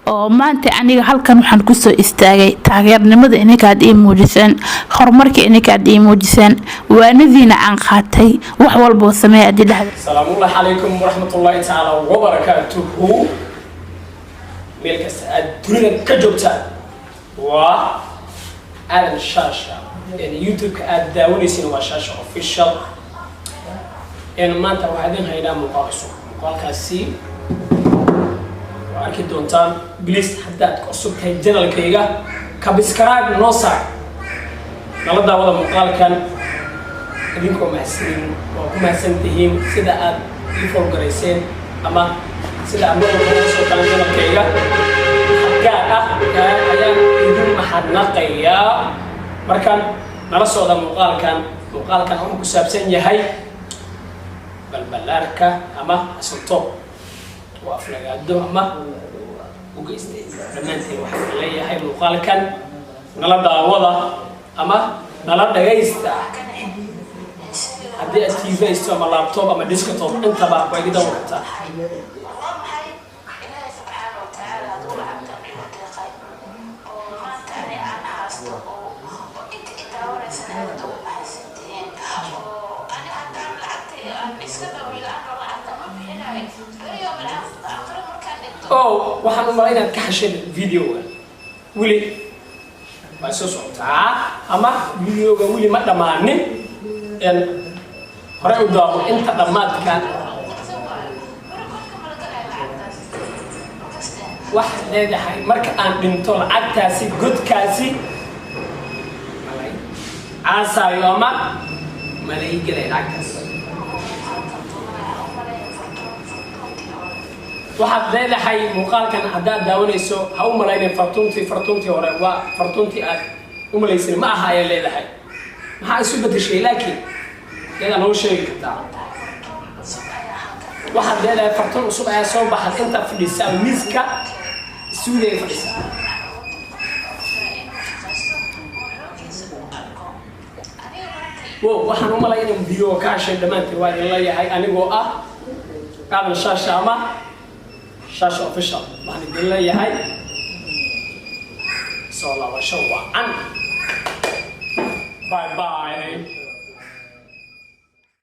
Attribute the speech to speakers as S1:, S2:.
S1: oo maanta aniga halkan waxaan ku soo istaagay taageernimada inakaad ii muujiseen horumarka inakaad ii muujiseen waanadiina aan qaatay wax walba oo sameeyay dhahday
S2: salaamu alaykum warahmatullahi ta'ala wa barakatuhu meelkas aad dunida ka joogtaan waa Alan Shasha YouTube aad daawanaysiin waa Shasha official maanta waxaan idin haynaa muuqaalkaasi arki doontaan please haddaad cusub tahay channelkayga ka subscribe noo saar nala daawada muuqaalkan idinkoo mahadsantihiin sida aad ii folgarayseen ama sida aad noo soo galan channelkayga gaar ah ayaan idin mahadnaqayaa markaan nala socda muuqaalkan wuxuu ku saabsan yahay balbalaarka ama asalto وافلقادو اما وقيستي دمانتي waxaan leeyahay muuqaalkan nala daawada ama nala dhageysta hadii aad TV isto ama laptop ama desktop intaba way gidan kartaa waxaan u malaynaa inaad ka hesheen videoga wili waa soo socotaa ama videoga wili ma dhamaanin hore u daawo inta dhamaadka wax leedahay marka aan dhinto lacagtaasi godkaasi caasaayo ama malay gelay lacagtaasi waxaad leedahay muuqaalkan haddaad daawanayso ha u malaynay fartuuntii hore waa fartuuntii aad u malaysay ma aha ayay leedahay maxaa isu bedeshay laakiin iyada noo sheegi kartaa waxaad leedahay fartuun cusub ayaa soo baxad inta fadhisa miiska suuday fadhisa waxaan u malaynay inuu video ka hashay dhammaantii waa idin leeyahay anigoo ah Alan Shasha ama Shasha official waxaan idin leeyahay soo laabasho wacan bye bye